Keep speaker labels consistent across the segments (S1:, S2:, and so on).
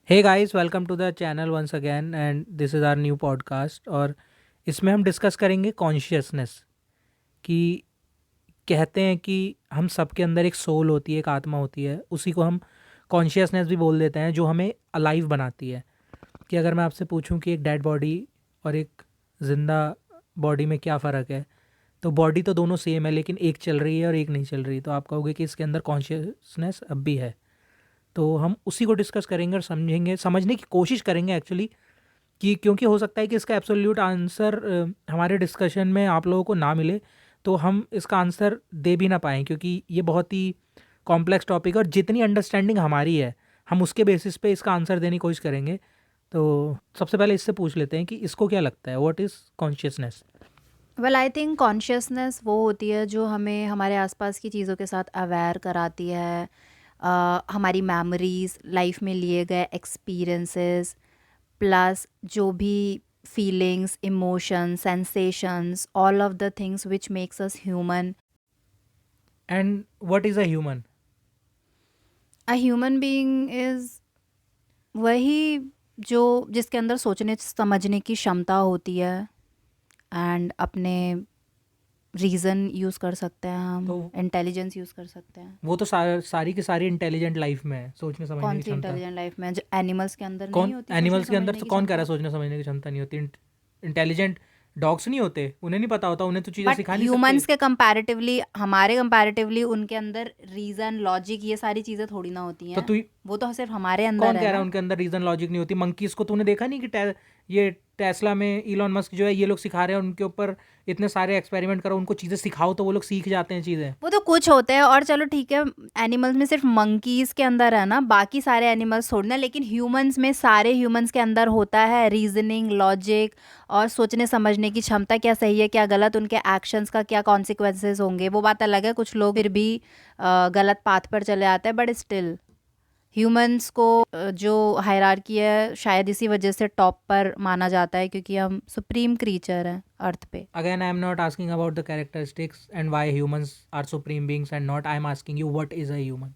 S1: Hey guys, welcome to the channel once again and this is our new podcast. और इसमें हम discuss करेंगे consciousness कि कहते हैं कि हम सबके अंदर एक सोल होती है, एक आत्मा होती है, उसी को हम कॉन्शियसनेस भी बोल देते हैं, जो हमें अलाइव बनाती है। कि अगर मैं आपसे पूछूं कि एक डेड बॉडी और एक ज़िंदा बॉडी में क्या फ़र्क है, तो बॉडी तो दोनों सेम है, लेकिन एक चल रही है और एक नहीं चल रही, तो आप कहोगे कि इसके अंदर कॉन्शियसनेस अब भी है। तो हम उसी को डिस्कस करेंगे और समझेंगे, समझने की कोशिश करेंगे एक्चुअली, कि क्योंकि हो सकता है कि इसका एब्सोल्यूट आंसर हमारे डिस्कशन में आप लोगों को ना मिले, तो हम इसका आंसर दे भी ना पाएँ, क्योंकि ये बहुत ही कॉम्प्लेक्स टॉपिक है और जितनी अंडरस्टैंडिंग हमारी है हम उसके बेसिस पे इसका आंसर देने की कोशिश करेंगे। तो सबसे पहले इससे पूछ लेते हैं कि इसको क्या लगता है, what is consciousness.
S2: Well I think consciousness वो होती है जो हमें हमारे आसपास की चीज़ों के साथ अवेयर कराती है। हमारी मेमोरीज, लाइफ में लिए गए एक्सपीरियंसेस, प्लस जो भी feelings, emotions, sensations, all of the things which makes us human.
S1: And what is a human?
S2: A human being is वही जो जिसके अंदर सोचने समझने की क्षमता होती है एंड अपने रीज़न यूज़ कर सकते हैं, हम
S1: तो
S2: इंटेलिजेंस यूज़ कर सकते हैं।
S1: वो तो सारी की सारी इंटेलिजेंट लाइफ में है, सोचने समझने
S2: कौन
S1: की
S2: सी
S1: क्षमता।
S2: इंटेलिजेंट लाइफ में जो एनिमल्स के अंदर
S1: कौन
S2: नहीं होती सोचने
S1: एनिमल्स के अंदर?
S2: समझने
S1: तो
S2: की
S1: कौन कह रहा है
S2: क्षमता?
S1: सोचने समझने की क्षमता नहीं होती? इंटेलिजेंट डॉग्स नहीं होते? उन्हें नहीं पता होता, उन्हें तो चीज़ें
S2: बट
S1: सिखा नहीं सकते।
S2: ह्यूमंस के कंपैरेटिवली, हमारे कंपैरेटिवली उनके अंदर रीज़न, लॉजिक, ये सारी चीज़ें थोड़ी ना होती
S1: तो
S2: हैं।
S1: तू
S2: वो तो सिर्फ हमारे
S1: कौन
S2: अंदर
S1: कह
S2: है
S1: रहा है
S2: ना।
S1: उनके अंदर रीजन लॉजिक नहीं होती? मंकीज को तूने देखा नहीं कि ये टेस्ला में इलॉन मस्क जो है, ये लोग सिखा रहे हैं उनके ऊपर इतने सारे एक्सपेरिमेंट करो, उनको चीज़ें सिखाओ तो वो लोग सीख जाते हैं चीज़ें।
S2: वो तो कुछ होते हैं, और चलो ठीक है, एनिमल्स में सिर्फ मंकीज के अंदर है ना, बाकी सारे एनिमल्स छोड़ना, लेकिन ह्यूमंस में, सारे ह्यूमंस के अंदर होता है रीजनिंग, लॉजिक और सोचने समझने की क्षमता। क्या सही है, क्या गलत, उनके एक्शंस का क्या कॉन्सिक्वेंसेस होंगे, वो बात अलग है। कुछ लोग फिर भी गलत पाथ पर चले आते हैं, बट स्टिल ह्यूमंस को जो हायरार्की है, शायद इसी वजह से टॉप पर माना जाता है, क्योंकि हम सुप्रीम क्रीचर हैं अर्थ पे।
S1: Again I am not asking about the characteristics and why humans are supreme beings and not, I am asking you what is a human.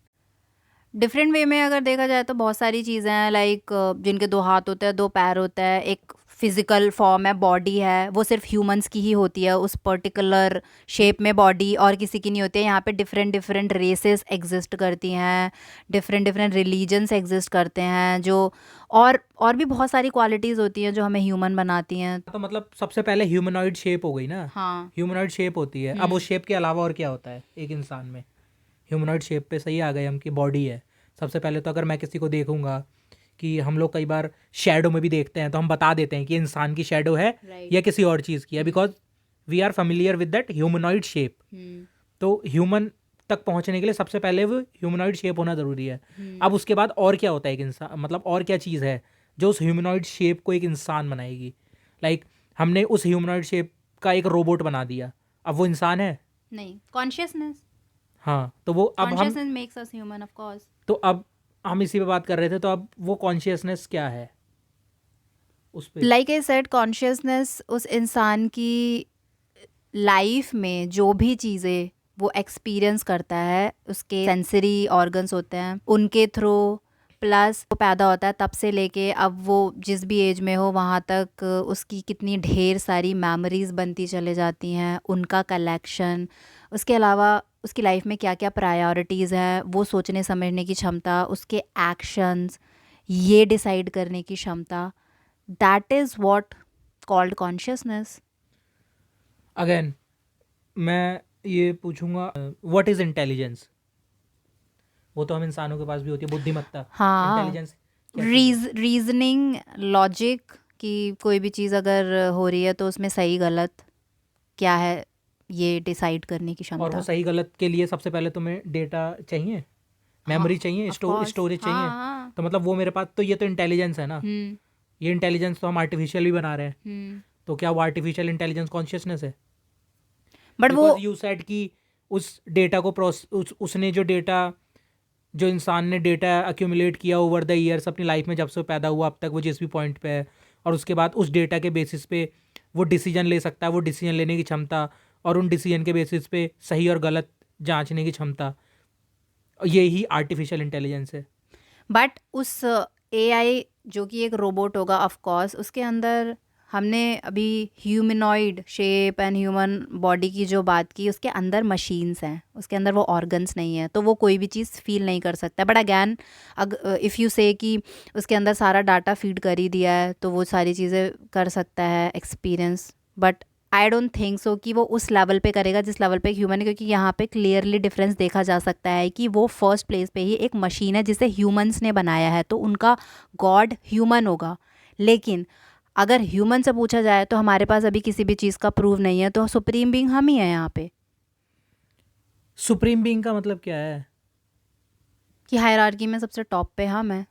S2: Different way में अगर देखा जाए तो बहुत सारी चीज़ें हैं, लाइक जिनके 2 हाथ होते हैं, 2 पैर होता है, एक फिजिकल फॉर्म है, बॉडी है, वो सिर्फ ह्यूमंस की ही होती है, उस पर्टिकुलर शेप में बॉडी, और किसी की नहीं होती है। यहाँ पे डिफरेंट डिफरेंट रेसेस एग्जिस्ट करती हैं, डिफरेंट डिफरेंट रिलीजन्स एग्जिस्ट करते हैं, जो और भी बहुत सारी क्वालिटीज़ होती हैं जो हमें ह्यूमन बनाती हैं।
S1: तो मतलब सबसे पहले ह्यूमनॉइड शेप हो गई ना।
S2: हाँ।
S1: ह्यूमनॉइड शेप होती है, अब उस शेप के अलावा और क्या होता है एक इंसान में? ह्यूमनॉइड शेप पे सही आ गए हम कि बॉडी है। सबसे पहले तो अगर मैं किसी को देखूंगा, कि हम लोग कई बार शैडो में भी देखते हैं, तो हम बता देते हैं कि इंसान की शैडो है
S2: राइट।
S1: या किसी और चीज़ की है, because we are familiar with that humanoid shape. तो ह्यूमन तक पहुंचने के लिए सबसे पहले वो ह्यूमनॉइड शेप होना ज़रूरी है। अब उसके बाद और क्या होता है एक इंसान, मतलब और क्या चीज़ है जो उस ह्यूमनॉइड शेप को एक इंसान बनाएगी? लाइक हमने उस ह्यूमनॉइड शेप का एक रोबोट बना दिया, अब वो इंसान है?
S2: नहीं, कॉन्शियसनेस।
S1: हाँ, तो वो अब हम
S2: consciousness makes us human, of course.
S1: तो अब हम इसी पे बात कर रहे थे, तो अब वो कॉन्शियसनेस क्या है उस पे?
S2: लाइक आई सेड, कॉन्शियसनेस उस इंसान की लाइफ में जो भी चीज़ें वो एक्सपीरियंस करता है, उसके सेंसरी ऑर्गन्स होते हैं, उनके थ्रू, प्लस वो पैदा होता है तब से लेके अब वो जिस भी एज में हो वहाँ तक, उसकी कितनी ढेर सारी मेमोरीज बनती चले जाती हैं, उनका कलेक्शन। उसके अलावा उसकी लाइफ में क्या क्या प्रायोरिटीज़ हैं, वो सोचने समझने की क्षमता, उसके एक्शंस, ये डिसाइड करने की क्षमता, that is what called consciousness.
S1: Again मैं ये पूछूंगा, व्हाट इज इंटेलिजेंस? वो तो हम इंसानों के पास भी होती है, बुद्धिमत्ता।
S2: हाँ,
S1: इंटेलिजेंस क्या चीज़ है?
S2: रीजनिंग, लॉजिक, कि कोई भी चीज़ अगर हो रही है तो उसमें सही गलत क्या है, ये डिसाइड करने की
S1: और वो
S2: क्षमता।
S1: सही गलत के लिए सबसे पहले तुम्हें डेटा चाहिए,
S2: हाँ,
S1: मेमोरी चाहिए,
S2: ऑफ कोर्स।
S1: स्टोरेज
S2: हाँ,
S1: चाहिए।
S2: हाँ।
S1: तो मतलब वो मेरे पास, तो ये तो इंटेलिजेंस है ना।
S2: हम्म।
S1: ये इंटेलिजेंस तो हम आर्टिफिशियल भी बना रहे हैं।
S2: हम्म।
S1: तो क्या वो आर्टिफिशियल इंटेलिजेंस कॉन्शियसनेस है?
S2: बट वो
S1: बिकॉज यू सेड कि उस डेटा को उसने जो डेटा, जो इंसान ने डेटा अक्यूमुलेट किया ओवर द ईयर्स अपनी लाइफ में, जब से वो पैदा हुआ अब तक वो जिस भी पॉइंट पे है, और उसके बाद उस डेटा के बेसिस पे वो डिसीजन ले सकता है, वो डिसीजन लेने की क्षमता, और उन डिसीजन के बेसिस पे सही और गलत जांचने की क्षमता, ये ही आर्टिफिशियल इंटेलिजेंस है।
S2: बट उस एआई जो कि एक रोबोट होगा ऑफ कोर्स, उसके अंदर हमने अभी humanoid shape and human body की जो बात की, उसके अंदर मशीन्स हैं, उसके अंदर वो ऑर्गन्स नहीं है, तो वो कोई भी चीज़ फील नहीं कर सकता। बट अगैन इफ़ यू से कि उसके अंदर सारा डाटा फीड कर ही दिया है तो वो सारी चीज़ें कर सकता है experience, but I don't think so कि वो उस लेवल पे करेगा जिस लेवल पे ह्यूमन है, क्योंकि यहाँ पे क्लियरली डिफरेंस देखा जा सकता है कि वो फर्स्ट प्लेस पे ही एक मशीन है जिसे ह्यूमंस ने बनाया है, तो उनका गॉड ह्यूमन होगा। लेकिन अगर ह्यूमन से पूछा जाए तो हमारे पास अभी किसी भी चीज़ का प्रूफ नहीं है, तो सुप्रीम बीइंग हम ही हैं यहाँ पे।
S1: सुप्रीम बीइंग का मतलब क्या है?
S2: कि हायरार्की में सबसे टॉप पे हम हैं।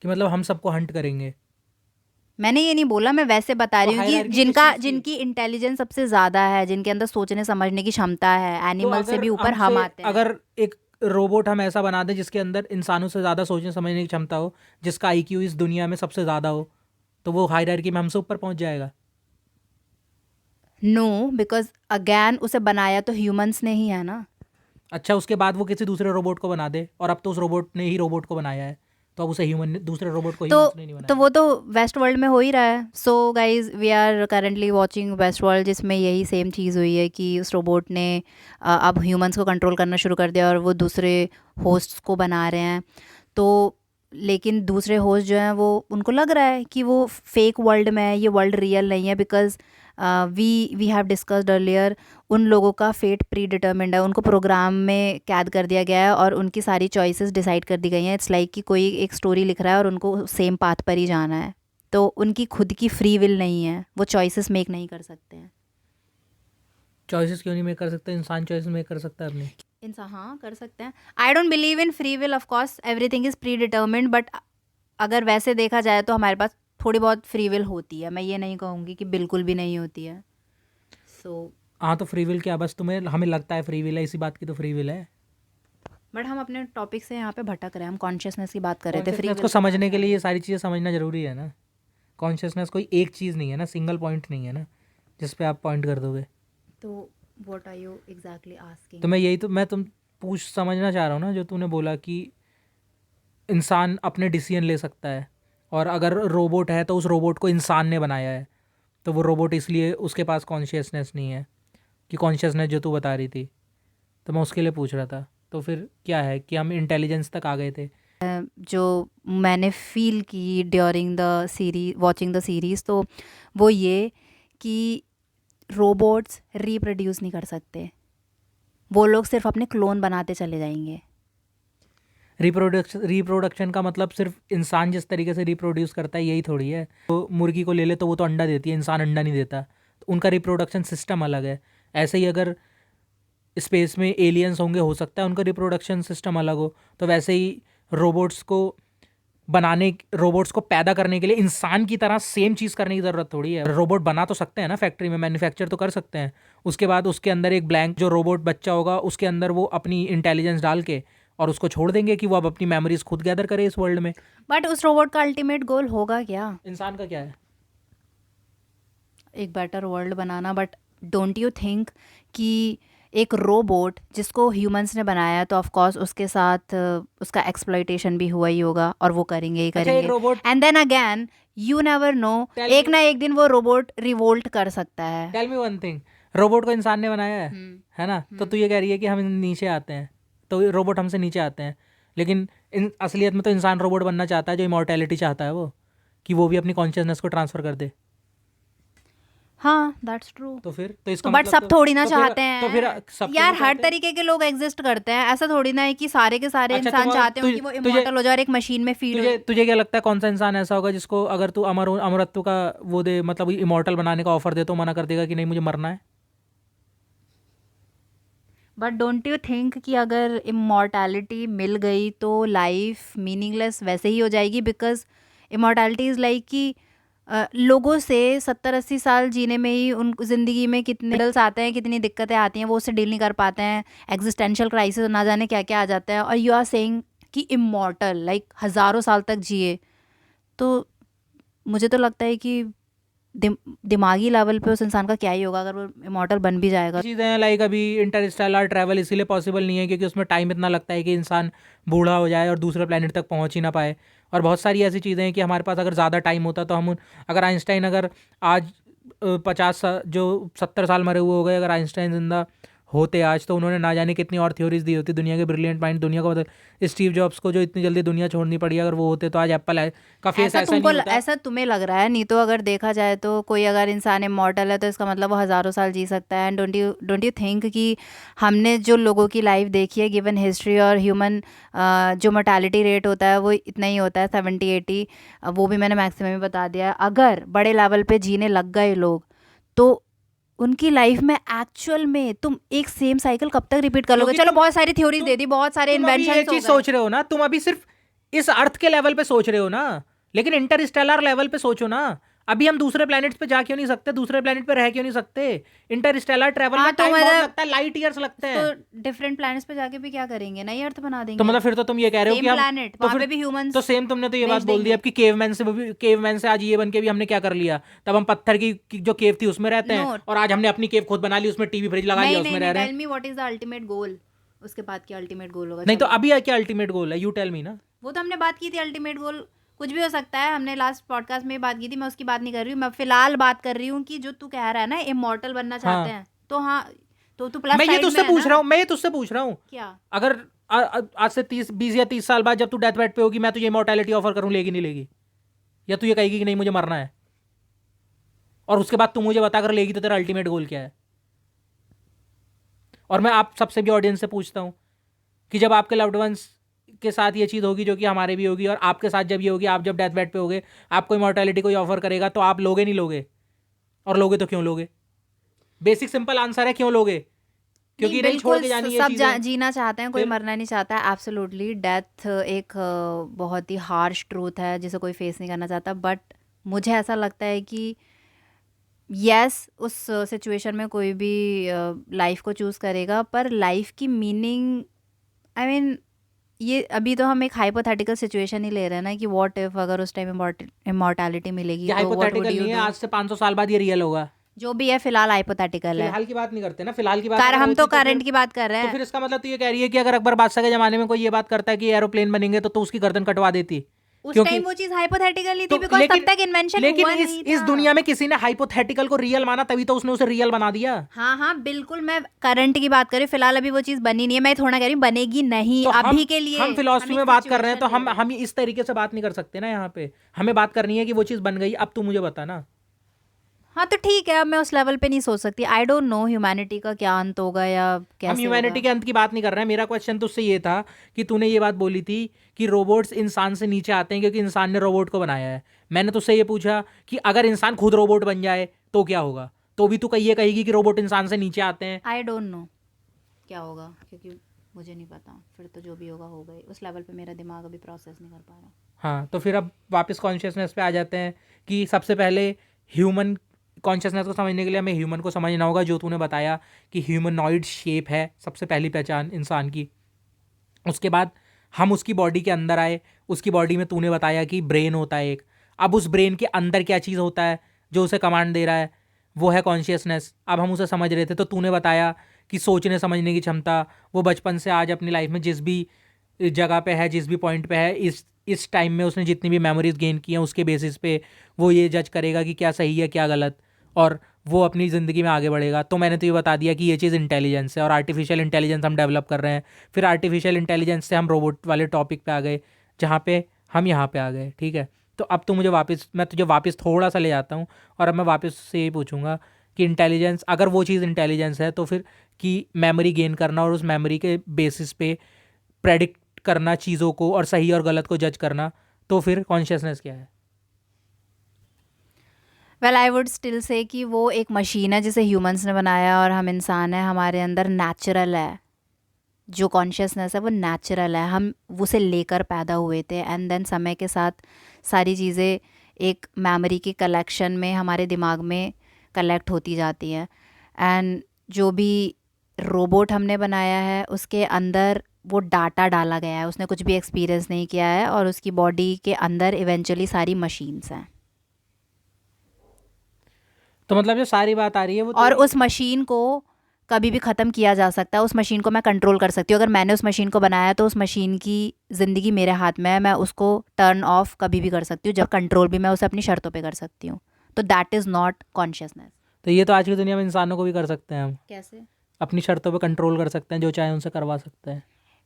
S1: कि मतलब हम सबको हंट करेंगे?
S2: मैंने ये नहीं बोला, मैं वैसे बता
S1: तो
S2: रही हूँ कि
S1: हायरार्की किस चीज़ की?
S2: जिनकी इंटेलिजेंस सबसे ज़्यादा है, जिनके अंदर सोचने समझने की क्षमता है,
S1: तो
S2: एनिमल से
S1: अगर
S2: भी ऊपर हम
S1: हमसे
S2: आते हैं।
S1: अगर एक रोबोट हम ऐसा बना दें जिसके अंदर इंसानों से ज़्यादा सोचने समझने की क्षमता हो, जिसका आईक्यू इस दुनिया में सबसे ज़्यादा हो, तो वो हायरार्की में हमसे ऊपर पहुंच जाएगा?
S2: नो, बिकॉज अगैन उसे बनाया तो ह्यूमंस ने ही है ना।
S1: अच्छा, उसके बाद वो किसी दूसरे रोबोट को बना दे, और अब तो उस रोबोट ने ही रोबोट को बनाया है, तो अब उसे ह्यूमन दूसरे रोबोट को
S2: तो
S1: ह्यूमंस ने नहीं
S2: तो
S1: बनाया।
S2: वो तो वेस्ट वर्ल्ड में हो ही रहा है। So guys we are currently watching Westworld, जिसमें यही सेम चीज़ हुई है कि उस रोबोट ने अब ह्यूमंस को कंट्रोल करना शुरू कर दिया और वो दूसरे होस्ट्स को बना रहे हैं। तो लेकिन दूसरे होस्ट जो हैं वो, उनको लग रहा है कि वो फेक वर्ल्ड में है, ये वर्ल्ड रियल नहीं है, because we have discussed earlier, उन लोगों का फेट प्री डिटर्मिंड है, उनको प्रोग्राम में कैद कर दिया गया है और उनकी सारी चॉइसेस डिसाइड कर दी गई हैं। इट्स लाइक कि कोई एक स्टोरी लिख रहा है और उनको सेम पाथ पर ही जाना है, तो उनकी खुद की फ्री विल नहीं है, वो चॉइसेस मेक नहीं कर सकते हैं।
S1: चॉइसेस क्यों नहीं मेक कर सकते? इंसान चॉइसेस मेक कर सकता है अपनी।
S2: इंसान हाँ कर सकते हैं। I don't believe in free will, of course everything is pre determined, but अगर वैसे देखा जाए तो हमारे पास थोड़ी बहुत फ्री विल होती है। मैं ये नहीं कहूँगी कि बिल्कुल भी नहीं होती है। सो
S1: हाँ, तो फ्री विल क्या, बस तुम्हें हमें लगता है फ्री विल है, इसी बात की तो फ्री विल है।
S2: बट हम अपने टॉपिक से यहाँ पे भटक रहे हैं, हम कॉन्शियसनेस की बात कर रहे थे, फ्री
S1: कॉन्शियसनेस
S2: विल
S1: को
S2: पे कहाँ
S1: समझने
S2: से
S1: के
S2: आ
S1: लिए
S2: गए?
S1: ये सारी चीज़ें समझना जरूरी है ना। कॉन्शियसनेस कोई एक चीज़ नहीं है ना, सिंगल पॉइंट नहीं है ना जिस पे आप पॉइंट कर दोगे।
S2: तो what are you exactly asking?
S1: तो मैं यही तो मैं तुम पूछ समझना चाह रहा हूँ ना, जो तूने बोला कि इंसान अपने डिसीजन ले सकता है, और अगर रोबोट है तो उस रोबोट को इंसान ने बनाया है, तो वो रोबोट इसलिए उसके पास कॉन्शियसनेस नहीं है, कि कॉन्शियसनेस जो तू बता रही थी, तो मैं उसके लिए पूछ रहा था। तो फिर क्या है कि हम इंटेलिजेंस तक आ गए थे?
S2: जो मैंने फील की during the series, watching the series, तो वो ये कि रोबोट्स रिप्रोड्यूस नहीं कर सकते, वो लोग सिर्फ अपने क्लोन बनाते चले जाएंगे।
S1: रिप्रोडक्शन का मतलब सिर्फ इंसान जिस तरीके से रिप्रोड्यूस करता है यही थोड़ी है। तो मुर्गी को ले ले तो वो तो अंडा देती है, इंसान अंडा नहीं देता, तो उनका रिप्रोडक्शन सिस्टम अलग है। ऐसे ही अगर स्पेस में एलियंस होंगे, हो सकता है उनका रिप्रोडक्शन सिस्टम अलग हो, तो वैसे ही रोबोट्स को पैदा करने के लिए इंसान की तरह सेम चीज़ करने की ज़रूरत थोड़ी है। रोबोट बना तो सकते हैं ना, फैक्ट्री में मैन्युफैक्चर तो कर सकते हैं। उसके बाद उसके अंदर एक ब्लैंक जो रोबोट बच्चा होगा, उसके अंदर वो अपनी इंटेलिजेंस डाल के और उसको छोड़ देंगे कि वो अब अपनी मेमोरीज खुद गैदर करे इस वर्ल्ड में।
S2: बट उस रोबोट का अल्टीमेट गोल होगा क्या?
S1: इंसान का क्या है?
S2: एक better world banana. But don't you think कि एक रोबोट जिसको ह्यूमंस ने बनाया है, तो ऑफ कोर्स उसके साथ उसका एक्सप्लॉइटेशन भी हुआ ही होगा और वो करेंगे ही
S1: अच्छा, एक
S2: करेंगे।
S1: Robot,
S2: and then again you never know,
S1: tell
S2: एक
S1: मी
S2: ना एक दिन वो रोबोट रिवोल्ट कर सकता है।
S1: Tell me one thing, robot को इंसान ने बनाया है ना? तो
S2: हम्म।
S1: तू ये कह रही है कि हम नीचे आते हैं, तो रोबोट हमसे नीचे आते हैं, लेकिन असलियत में तो इंसान रोबोट बनना चाहता है, जो इमॉर्टैलिटी चाहता है वो, कि वो भी अपनी कॉन्शियसनेस को ट्रांसफर कर दे।
S2: हाँ दैट्स ट्रू।
S1: तो फिर तो इसका
S2: तो बट
S1: मतलब
S2: सब थोड़ी ना
S1: तो फिर
S2: चाहते
S1: तो फिर
S2: हैं
S1: सब क्यों
S2: यार,
S1: नहीं
S2: हर
S1: चाहते?
S2: तरीके के लोग एग्जिस्ट करते हैं, ऐसा थोड़ी ना है कि सारे के सारे
S1: अच्छा,
S2: इंसान चाहते हो
S1: तुझे
S2: कि वो
S1: तुझे
S2: इमॉर्टल हो जाए और एक मशीन में फीड हो।
S1: तुझे तुझे क्या लगता है कौन सा इंसान ऐसा होगा जिसको अगर तू अमरत्व का वो दे, मतलब इमॉर्टल बनाने का ऑफर दे, तो मना कर देगा कि नहीं, मुझे मरना है?
S2: बट डोंट यू थिंक कि अगर इमॉर्टैलिटी मिल गई तो लाइफ मीनिंगलेस वैसे ही हो जाएगी? बिकॉज इमॉर्टैलिटी इज़ लाइक कि लोगों से 70-80 साल जीने में ही उन ज़िंदगी में कितने डल्स आते हैं, कितनी दिक्कतें आती हैं, वो उससे डील नहीं कर पाते हैं, एग्जिस्टेंशियल क्राइसिस ना जाने क्या क्या आ जाता है, और यू आर सेइंग कि इमॉर्टल लाइक हज़ारों साल तक जिए। तो मुझे तो लगता है कि दिमागी लेवल पे उस इंसान का क्या ही होगा अगर वो इमॉर्टल बन भी जाएगा।
S1: चीज़ें हैं लाइक अभी इंटरस्टेलर ट्रैवल इसीलिए पॉसिबल नहीं है क्योंकि उसमें टाइम इतना लगता है कि इंसान बूढ़ा हो जाए और दूसरे प्लेनेट तक पहुंच ही ना पाए। और बहुत सारी ऐसी चीज़ें हैं कि हमारे पास अगर ज़्यादा टाइम होता तो अगर आइंस्टाइन अगर आज 50 जो 70 साल मरे हुए हो गए, अगर आइंस्टाइन जिंदा होते आज तो उन्होंने ना जाने कितनी और थ्योरीज दी होती, दुनिया के ब्रिलियंट माइंड दुनिया को बदल। स्टीव जॉब्स को जो इतनी जल्दी दुनिया छोड़नी पड़ी, अगर वो होते तो आज एप्पल का फेस ऐसा नहीं होता।
S2: ऐसा तुम्हें लग रहा है, नहीं तो अगर देखा जाए तो कोई अगर इंसान इमॉर्टल है तो इसका मतलब वो हज़ारों साल जी सकता है। एंड डोंट यू थिंक कि हमने जो लोगों की लाइफ देखी है गिवन हिस्ट्री और ह्यूमन जो मोर्टालिटी रेट होता है वो इतना ही होता है 70-80, वो भी मैंने मैक्सिमम ही बता दिया है। अगर बड़े लेवल पे जीने लग गए लोग तो उनकी लाइफ में एक्चुअल में तुम एक सेम साइकिल कब तक रिपीट कर लोगे? चलो बहुत सारी थ्योरीज दे दी, बहुत सारे इन्वेंशन
S1: ये चीज सोच रहे हो ना तुम, अभी सिर्फ इस अर्थ के लेवल पे सोच रहे हो ना, लेकिन इंटरस्टेलर लेवल पे सोचो ना। अभी हम दूसरे प्लैनेट्स पे जा क्यों नहीं सकते, दूसरे प्लैनेट पे रह क्यों नहीं सकते? इंटरस्टेलर ट्रैवल में टाइम बहुत लगता है, लाइट ईयर्स लगते हैं।
S2: तो डिफरेंट प्लैनेट्स पे जाके भी क्या करेंगे, नई अर्थ बना देंगे।
S1: तो मतलब फिर तो तुम ये कह रहे हो कि हम
S2: प्लैनेट वहां पे भी ह्यूमंस
S1: तो सेम तुमने तो ये बात बोल दी अब कि केवमैन से आज ये बन के भी हमने क्या कर लिया, तब हम पत्थर की जो केव थी उसमें रहते हैं और आज हमने अपनी केव खुद बना ली, उसमें टीवी फ्रिज लगा लिया, उसमें रह रहे हैं।
S2: Tell me what is the ultimate goal, उसके बाद क्या अल्टीमेट गोल होगा?
S1: नहीं तो अभी क्या अल्टीमेट गोल है, यू टेल मी ना।
S2: वो तो हमने बात की थी, अल्टीमेट गोल कुछ भी हो सकता है, हमने लास्ट पॉडकास्ट में बात की थी, मैं उसकी बात नहीं कर रही हूँ। मैं फिलहाल बात कर रही हूँ कि जो तू कह रहा है ना इमॉर्टल बनना चाहते हैं, तो हाँ तो तू प्लस
S1: मैं ये तुझसे पूछ रहा हूँ
S2: क्या
S1: अगर आज से 20 या 30 साल बाद जब तू डेथ बेड पे होगी, मैं तुझे इमॉर्टैलिटी ऑफर करूँ, लेगी नहीं लेगी? या तू ये कहेगी कि नहीं मुझे मरना है, और उसके बाद तू मुझे बता अगर लेगी तो तेरा अल्टीमेट गोल क्या है? और मैं आप सबसे भी ऑडियंस से पूछता हूँ कि जब आपके लव्ड वंस के साथ ये चीज़ होगी जो कि हमारे भी होगी, और आपके साथ जब ये होगी, आप जब डेथ बेड पे होगे, आपको इमॉर्टैलिटी कोई ऑफर करेगा तो आप लोगे नहीं लोगे? और लोगे तो क्यों लोगे? बेसिक सिंपल आंसर है, क्यों लोगे? क्योंकि नहीं छोड़ के जानी
S2: सब जीना चाहते हैं, कोई मरना नहीं चाहता है। एब्सोल्युटली डेथ एक बहुत ही हार्श ट्रूथ है जिसे कोई फेस नहीं करना चाहता, बट मुझे ऐसा लगता है कि यस उस सिचुएशन में कोई भी लाइफ को चूज़ करेगा, पर लाइफ की मीनिंग आई मीन ये अभी तो हम एक हाइपोथेटिकल सिचुएशन ही ले रहे हैं ना कि व्हाट इफ अगर उस टाइम इमॉर्टैलिटी मिलेगी तो
S1: हाइपोथेटिकल नहीं है, आज से 500 साल बाद ये रियल होगा।
S2: जो भी है फिलहाल हाइपोथेटिकल है,
S1: फिलहाल की बात नहीं करते ना, फिलहाल की बात
S2: हम तो करंट की बात कर रहे हैं।
S1: तो फिर इसका मतलब तो ये कह रही है कि अगर अकबर बादशाह के जमाने में कोई ये बात करता है कि एरोप्लेन बनेंगे तो उसकी गर्दन कटवा देती।
S2: उस टाइम वो चीज हाइपोथेटिकल ही थी, बिकॉज़ तब तक इन्वेंशन
S1: लेकिन
S2: हुआ नहीं था।
S1: इस दुनिया में किसी ने हाइपोथेटिकल को रियल माना, तभी तो उसने उसे रियल बना दिया।
S2: हाँ हाँ बिल्कुल, मैं करंट की बात कर रही हूँ, फिलहाल अभी वो चीज बनी नहीं है, मैं थोड़ा कह रही हूँ बनेगी नहीं,
S1: तो
S2: अभी के लिए
S1: हम फिलॉसफी में बात कर रहे हैं तो हम इस तरीके से बात नहीं कर सकते ना। यहाँ पे हमें बात करनी है कि वो चीज बन गई, अब तू मुझे बता ना।
S2: हाँ तो ठीक है, अब मैं उस लेवल पे नहीं सोच सकती। आई डोंट नो ह्यूमैनिटी का क्या अंत होगा या कैसे
S1: हम ह्यूमैनिटी के अंत की बात नहीं कर रहे हैं। मेरा क्वेश्चन तो उससे ये था कि तूने ये बात बोली थी कि रोबोट्स इंसान से नीचे आते हैं क्योंकि इंसान ने रोबोट को बनाया है। मैंने तुझसे ये पूछा कि अगर इंसान खुद रोबोट बन जाए तो क्या होगा, तो भी तू ये कहेगी कि रोबोट इंसान से नीचे आते हैं।
S2: आई डोंट नो क्या होगा, क्योंकि मुझे नहीं पता। फिर तो जो भी होगा हो गई, उस लेवल पे मेरा दिमाग अभी प्रोसेस नहीं कर पा रहा।
S1: हाँ तो फिर अब वापस कॉन्शियसनेस पे आ जाते हैं कि सबसे पहले ह्यूमन कॉन्शियसनेस को समझने के लिए हमें ह्यूमन को समझना होगा, जो तूने बताया कि ह्यूमनॉइड शेप है सबसे पहली पहचान इंसान की। उसके बाद हम उसकी बॉडी के अंदर आए, उसकी बॉडी में तूने बताया कि ब्रेन होता है एक। अब उस ब्रेन के अंदर क्या चीज़ होता है जो उसे कमांड दे रहा है, वो है कॉन्शियसनेस। अब हम उसे समझ रहे थे तो तूने बताया कि सोचने समझने की क्षमता वो बचपन से आज अपनी लाइफ में जिस भी जगह पे है, जिस भी पॉइंट पे है, इस टाइम में उसने जितनी भी मेमोरीज गेन की हैं उसके बेसिस पे वो ये जज करेगा कि क्या सही है क्या गलत, और वो अपनी ज़िंदगी में आगे बढ़ेगा। तो मैंने तो ये बता दिया कि ये चीज़ इंटेलिजेंस है, और आर्टिफिशियल इंटेलिजेंस हम डेवलप कर रहे हैं। फिर आर्टिफिशियल इंटेलिजेंस से हम रोबोट वाले टॉपिक पे आ गए जहाँ पे हम यहाँ पे आ गए, ठीक है। तो अब तो मैं तुझे वापस थोड़ा सा ले जाता हूँ, और अब मैं वापस से ये पूछूंगा कि इंटेलिजेंस, अगर वो चीज़ इंटेलिजेंस है तो फिर कि मेमोरी गेन करना और उस मेमोरी के बेसिस पे प्रेडिक्ट करना चीज़ों को और सही और गलत को जज करना, तो फिर कॉन्शियसनेस क्या है?
S2: Well I would still say कि वो एक मशीन है जिसे ह्यूमंस ने बनाया और हम इंसान हैं, हमारे अंदर नेचुरल है जो कॉन्शियसनेस है, वो नेचुरल है, हम उसे लेकर पैदा हुए थे। एंड देन समय के साथ सारी चीज़ें एक मेमोरी के कलेक्शन में हमारे दिमाग में कलेक्ट होती जाती हैं। एंड जो भी रोबोट हमने बनाया है उसके अंदर वो डाटा डाला गया है, उसने कुछ भी एक्सपीरियंस नहीं किया है, और उसकी बॉडी के अंदर इवेंचुअली सारी मशीन्स हैं।
S1: तो मतलब जो सारी बात आ रही है वो
S2: और
S1: तेरी
S2: उस मशीन को कभी भी ख़त्म किया जा सकता है, उस मशीन को मैं कंट्रोल कर सकती हूँ। अगर मैंने उस मशीन को बनाया तो उस मशीन की ज़िंदगी मेरे हाथ में है, मैं उसको टर्न ऑफ कभी भी कर सकती हूँ, जब कंट्रोल भी मैं उसे अपनी शर्तों पे कर सकती हूँ। तो दैट इज़ नॉट कॉन्शियसनेस।
S1: तो ये तो आज की दुनिया में इंसानों को भी कर सकते हैं हम,
S2: कैसे?
S1: अपनी शर्तों पे कंट्रोल कर सकते हैं, जो चाहे उनसे करवा सकते हैं।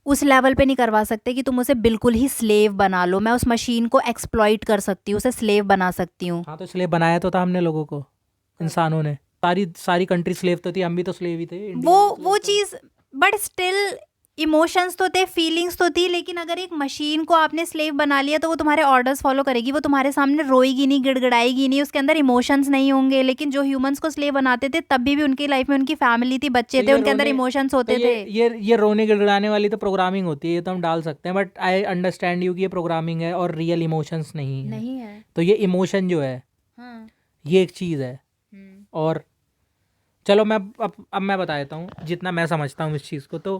S2: उस लेवल पे नहीं करवा सकते कि तुम उसे बिल्कुल ही स्लेव बना लो। मैं उस मशीन को एक्सप्लॉइट कर सकती हूँ, उसे स्लेव बना सकती हूँ।
S1: हाँ, तो इसलिए बनाया तो था हमने लोगों को,
S2: कब?
S1: इंसानों ने। सारी सारी कंट्री स्लेव तो थी, हम भी तो स्लेव ही थे,
S2: वो
S1: इंडिया भी तो स्लेव
S2: वो
S1: था।
S2: चीज़, बट स्टिल इमोशंस तो थे, फीलिंग्स तो थी। लेकिन अगर एक मशीन को आपने स्लेव बना लिया तो वो तुम्हारे ऑर्डर्स फॉलो करेगी, वो तुम्हारे सामने रोएगी नहीं, गिड़गिड़ाएगी नहीं, उसके अंदर इमोशंस नहीं होंगे। लेकिन जो ह्यूमंस को स्लेव बनाते थे तब भी उनकी लाइफ में उनकी फैमिली थी,
S1: तो
S2: बच्चे थे,
S1: ये
S2: उनके अंदर
S1: रोने
S2: इमोशंस
S1: तो
S2: होते थे।
S1: ये रोने गिड़गिड़ाने वाली तो प्रोग्रामिंग होती है, ये तो हम डाल सकते हैं, बट आई अंडरस्टैंड यू कि ये प्रोग्रामिंग है और रियल इमोशंस नहीं है।
S2: नहीं है।
S1: तो ये इमोशन जो है,
S2: हाँ।
S1: ये एक चीज़ है। और चलो मैं अब मैं बता देता हूँ जितना मैं समझता हूँ इस चीज़ को। तो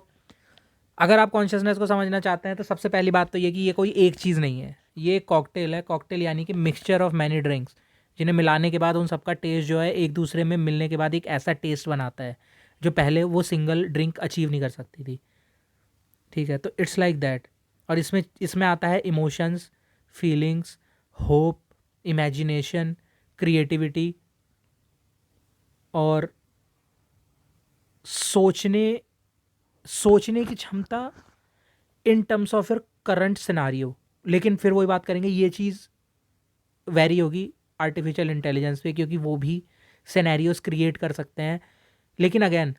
S1: अगर आप कॉन्शियसनेस को समझना चाहते हैं तो सबसे पहली बात तो ये कि ये कोई एक चीज़ नहीं है, ये एक कॉकटेल है। कॉकटेल यानी कि मिक्सचर ऑफ मैनी ड्रिंक्स, जिन्हें मिलाने के बाद उन सबका टेस्ट जो है एक दूसरे में मिलने के बाद एक ऐसा टेस्ट बनाता है जो पहले वो सिंगल ड्रिंक अचीव नहीं कर सकती थी। ठीक है, तो इट्स लाइक दैट। और इसमें इसमें आता है emotions, feelings, hope, imagination, creativity और सोचने सोचने की क्षमता in terms of your current scenario. लेकिन फिर वही बात करेंगे, ये चीज़ वेरी होगी आर्टिफिशियल इंटेलिजेंस पे, क्योंकि वो भी सिनेरियोज क्रिएट कर सकते हैं। लेकिन अगेन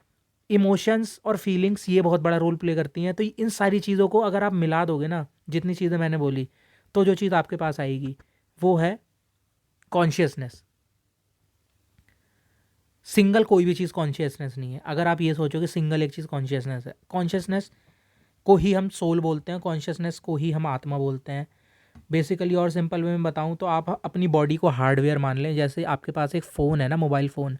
S1: इमोशंस और फीलिंग्स ये बहुत बड़ा रोल प्ले करती हैं। तो इन सारी चीज़ों को अगर आप मिला दोगे ना, जितनी चीज़ें मैंने बोली, तो जो चीज़ आपके पास आएगी वो है कॉन्शियसनेस। सिंगल कोई भी चीज़ कॉन्शियसनेस नहीं है। अगर आप ये सोचो कि सिंगल एक चीज़ कॉन्शियसनेस है, कॉन्शियसनेस को ही हम सोल बोलते हैं, कॉन्शियसनेस को ही हम आत्मा बोलते हैं बेसिकली। और सिंपल वे में बताऊं तो आप अपनी बॉडी को हार्डवेयर मान लें। जैसे आपके पास एक फ़ोन है ना, मोबाइल फ़ोन,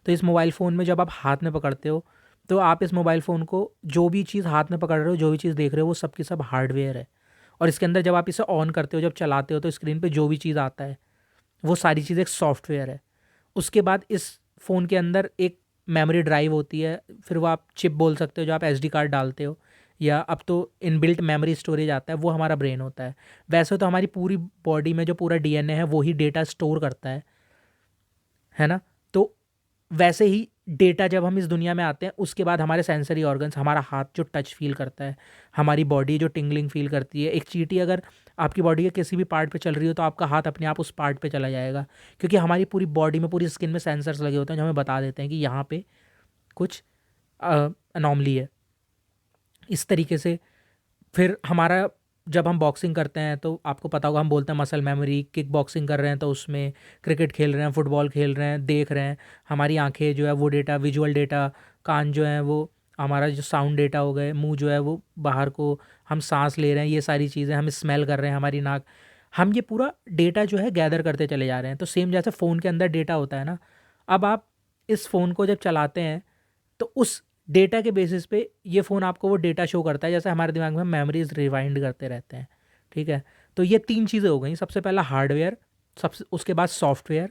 S1: तो इस मोबाइल फ़ोन में जब आप हाथ में पकड़ते हो तो आप इस मोबाइल फ़ोन को, जो भी चीज़ हाथ में पकड़ रहे हो, जो भी चीज़ देख रहे हो, वो सब की सब हार्डवेयर है। और इसके अंदर जब आप इसे ऑन करते हो, जब चलाते हो, तो स्क्रीन पे जो भी चीज़ आता है वो सारी चीज़ एक सॉफ्टवेयर है। उसके बाद इस फ़ोन के अंदर एक मेमोरी ड्राइव होती है, फिर वो आप चिप बोल सकते हो जो आप एसडी कार्ड डालते हो, या अब तो इनबिल्ट मेमोरी स्टोरेज आता है, वो हमारा ब्रेन होता है। वैसे तो हमारी पूरी बॉडी में जो पूरा डीएनए है वो ही डेटा स्टोर करता है ना। तो वैसे ही डेटा जब हम इस दुनिया में आते हैं, उसके बाद हमारे सेंसरी ऑर्गन्स, हमारा हाथ जो टच फील करता है, हमारी बॉडी जो टिंगलिंग फील करती है। एक चींटी अगर आपकी बॉडी के किसी भी पार्ट पे चल रही हो तो आपका हाथ अपने आप उस पार्ट पे चला जाएगा, क्योंकि हमारी पूरी बॉडी में, पूरी स्किन में सेंसर्स लगे होते हैं जो हमें बता देते हैं कि यहाँ पे कुछ अनॉमली है। इस तरीके से फिर हमारा, जब हम बॉक्सिंग करते हैं तो आपको पता होगा, हम बोलते हैं मसल मेमोरी। किक बॉक्सिंग कर रहे हैं तो उसमें, क्रिकेट खेल रहे हैं, फुटबॉल खेल रहे हैं, देख रहे हैं, हमारी आंखें जो है वो डेटा, विजुअल डेटा, कान जो है वो हमारा जो साउंड डेटा हो गए, मुंह जो है वो बाहर को, हम सांस ले रहे हैं, ये सारी चीज़ें, हम स्मेल कर रहे हैं, हमारी नाक, हम ये पूरा डेटा जो है गैदर करते चले जा रहे हैं। तो सेम जैसे फ़ोन के अंदर डेटा होता है ना, अब आप इस फ़ोन को जब चलाते हैं तो उस डेटा के बेसिस पे ये फ़ोन आपको वो डेटा शो करता है, जैसे हमारे दिमाग में मेमोरीज रिवाइंड करते रहते हैं। ठीक है, तो ये तीन चीज़ें हो गई। सबसे पहला हार्डवेयर, सबसे उसके बाद सॉफ्टवेयर,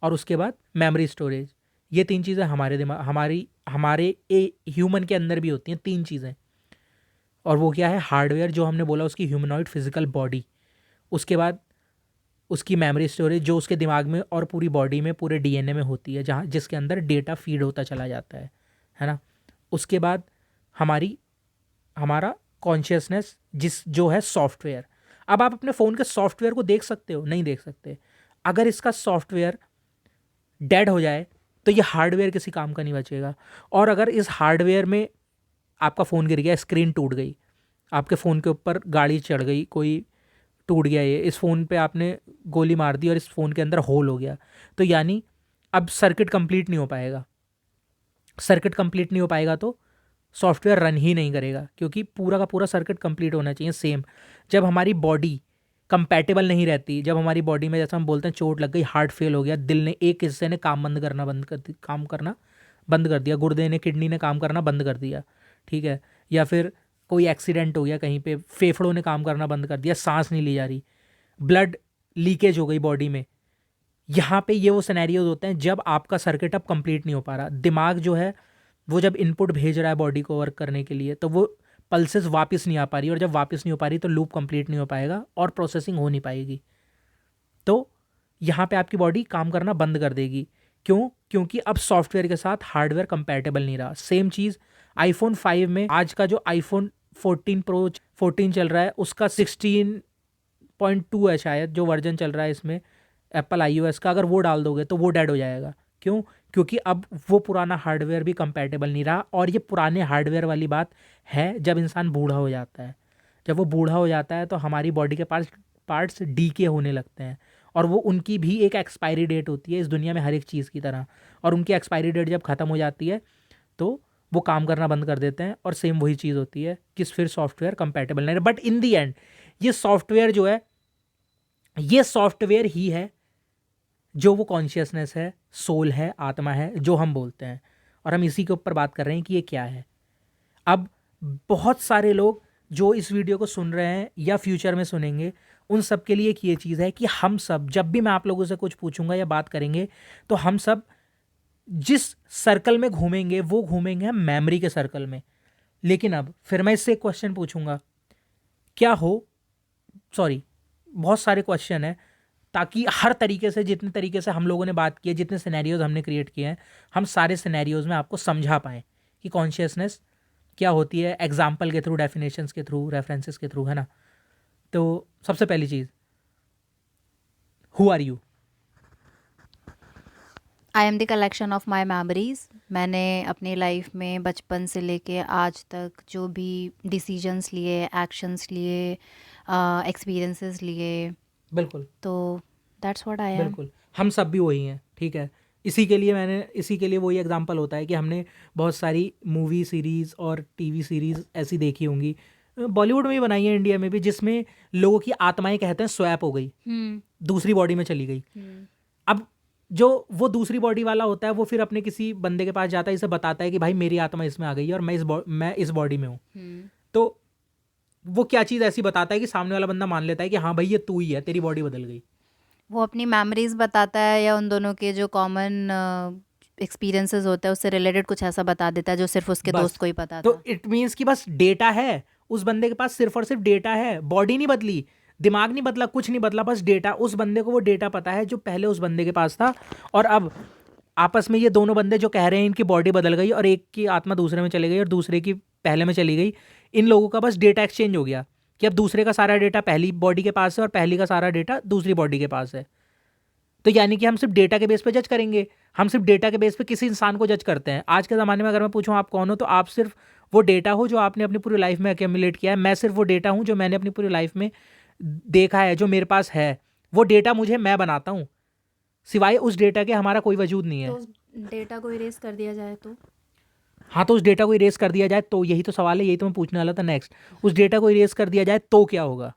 S1: और उसके बाद मेमोरी स्टोरेज। ये तीन चीज़ें हमारे दिमाग, हमारे ए ह्यूमन के अंदर भी होती हैं, तीन चीज़ें। और वो क्या है? हार्डवेयर, जो हमने बोला उसकी ह्यूमनॉइड फिजिकल बॉडी। उसके बाद उसकी मेमोरी स्टोरेज, जो उसके दिमाग में और पूरी बॉडी में, पूरे डीएनए में होती है, जहाँ जिसके अंदर डेटा फीड होता चला जाता है ना। उसके बाद हमारी हमारा कॉन्शियसनेस, जो है सॉफ्टवेयर। अब आप अपने फ़ोन के सॉफ्टवेयर को देख सकते हो? नहीं देख सकते। अगर इसका सॉफ्टवेयर डेड हो जाए तो ये हार्डवेयर किसी काम का नहीं बचेगा। और अगर इस हार्डवेयर में आपका फ़ोन गिर गया, स्क्रीन टूट गई, आपके फ़ोन के ऊपर गाड़ी चढ़ गई, कोई टूट गया, ये इस फ़ोन पे आपने गोली मार दी और इस फ़ोन के अंदर होल हो गया, तो यानी अब सर्किट कंप्लीट नहीं हो पाएगा। सर्किट कंप्लीट नहीं हो पाएगा तो सॉफ्टवेयर रन ही नहीं करेगा, क्योंकि पूरा का पूरा सर्किट कंप्लीट होना चाहिए। सेम जब हमारी बॉडी कंपैटिबल नहीं रहती, जब हमारी बॉडी में, जैसा हम बोलते हैं, चोट लग गई, हार्ट फेल हो गया, दिल ने, एक हिस्से ने काम करना बंद कर दिया, गुर्दे ने, किडनी ने काम करना बंद कर दिया, ठीक है, या फिर कोई एक्सीडेंट हो गया कहीं पे, फेफड़ों ने काम करना बंद कर दिया, सांस नहीं ली जा रही, ब्लड लीकेज हो गई बॉडी में, यहाँ पे ये वो सिनेरियोज होते हैं जब आपका सर्किट अब कंप्लीट नहीं हो पा रहा, दिमाग जो है वो जब इनपुट भेज रहा है बॉडी को वर्क करने के लिए, तो वो पल्सेस वापस नहीं आ पा रही, और जब वापस नहीं हो पा रही तो लूप कंप्लीट नहीं हो पाएगा और प्रोसेसिंग हो नहीं पाएगी। तो यहाँ पे आपकी बॉडी काम करना बंद कर देगी। क्यों? क्योंकि अब सॉफ्टवेयर के साथ हार्डवेयर कंपैटिबल नहीं रहा। सेम चीज़ आईफोन 5 में, आज का जो आईफोन 14 प्रो 14 चल रहा है उसका 16.2 है शायद जो वर्जन चल रहा है इसमें एप्पल iOS का, अगर वो डाल दोगे तो वो डेड हो जाएगा। क्यों? क्योंकि अब वो पुराना हार्डवेयर भी कंपैटिबल नहीं रहा। और ये पुराने हार्डवेयर वाली बात है जब इंसान बूढ़ा हो जाता है। जब वो बूढ़ा हो जाता है तो हमारी बॉडी के पार्ट्स डीके होने लगते हैं, और वो उनकी भी एक एक्सपायरी डेट होती है इस दुनिया में हर एक चीज़ की तरह, और उनकी एक्सपायरी डेट जब ख़त्म हो जाती है तो वो काम करना बंद कर देते हैं। और सेम वही चीज़ होती है कि फिर सॉफ्टवेयर कंपैटिबल नहीं है। बट इन दी एंड ये सॉफ्टवेयर जो है, ये सॉफ्टवेयर ही है जो वो कॉन्शियसनेस है, सोल है, आत्मा है जो हम बोलते हैं। और हम इसी के ऊपर बात कर रहे हैं कि ये क्या है। अब बहुत सारे लोग जो इस वीडियो को सुन रहे हैं या फ्यूचर में सुनेंगे, उन सब के लिए एक ये चीज़ है कि हम सब जब भी मैं आप लोगों से कुछ पूछूंगा या बात करेंगे तो हम सब जिस सर्कल में घूमेंगे वो घूमेंगे हम मेमोरी के सर्कल में। लेकिन अब फिर मैं इससे एक क्वेश्चन पूछूंगा, क्या हो सॉरी बहुत सारे क्वेश्चन हैं, ताकि हर तरीके से, जितने तरीके से हम लोगों ने बात की है, जितने सिनेरियोज हमने क्रिएट किए हैं, हम सारे सिनेरियोज में आपको समझा पाएँ कि कॉन्शियसनेस क्या होती है, एग्जाम्पल के थ्रू, डेफिनेशंस के थ्रू, रेफरेंसेस के थ्रू, है ना। तो सबसे पहली चीज़, who are you?
S2: I am the collection of my memories. मैंने अपनी लाइफ में बचपन से लेके आज तक जो भी डिसीजंस लिए, एक्शंस लिए, एक्सपीरियंसेस लिए,
S1: बिल्कुल
S2: तो दैट्स व्हाट आई एम।
S1: बिल्कुल, हम सब भी वही हैं, ठीक है। इसी के लिए वही एग्जांपल होता है कि हमने बहुत सारी मूवी सीरीज़ और टीवी सीरीज़ ऐसी देखी होंगी, बॉलीवुड में भी बनाई है, इंडिया में भी, जिसमें लोगों की आत्माएं कहते हैं स्वैप हो गई, दूसरी बॉडी में चली गई। अब जो वो दूसरी बॉडी वाला होता है वो फिर अपने किसी बंदे के पास जाता है, इसे बताता है कि भाई मेरी आत्मा इसमें आ गई है और मैं इस बॉडी में हूँ। तो वो क्या चीज़ ऐसी बताता है कि सामने वाला बंदा मान लेता है कि हाँ भाई ये तू ही है, तेरी बॉडी बदल गई।
S2: वो अपनी मेमोरीज बताता है या उन दोनों के जो कॉमन एक्सपीरियंसेस होते हैं उससे रिलेटेड कुछ ऐसा बता देता है जो सिर्फ उसके
S1: बस।
S2: दोस्त को ही पता
S1: तो
S2: था।
S1: इट मीन्स कि बस डेटा है उस बंदे के पास, सिर्फ और सिर्फ डेटा है, बॉडी नहीं बदली, दिमाग नहीं बदला, कुछ नहीं बदला, बस डेटा। उस बंदे को वो डेटा पता है जो पहले उस बंदे के पास था। और अब आपस में ये दोनों बंदे जो कह रहे हैं इनकी बॉडी बदल गई और एक की आत्मा दूसरे में चली गई और दूसरे की पहले में चली गई, इन लोगों का बस डेटा एक्सचेंज हो गया कि अब दूसरे का सारा डेटा पहली बॉडी के पास है और पहली का सारा डेटा दूसरी बॉडी के पास है। तो यानी कि हम सिर्फ डेटा के बेस पे जज करेंगे, हम सिर्फ डेटा के बेस पे किसी इंसान को जज करते हैं। आज के ज़माने में अगर मैं पूछूं आप कौन हो, तो आप सिर्फ वो डेटा हो जो आपने अपनी पूरी लाइफ में एक्यूमुलेट किया है। मैं सिर्फ वो डेटा हूं जो मैंने अपनी पूरी लाइफ में देखा है, जो मेरे पास है। वो डेटा मुझे मैं बनाता हूँ, सिवाय उस डेटा के हमारा कोई वजूद नहीं है।
S2: तो उस डेटा को इरेज कर दिया जाए तो?
S1: हाँ, तो उस डेटा को इरेज कर दिया जाए तो, यही तो सवाल है, यही तो मैं पूछने वाला था नेक्स्ट। उस डेटा को इरेज कर दिया जाए तो क्या होगा?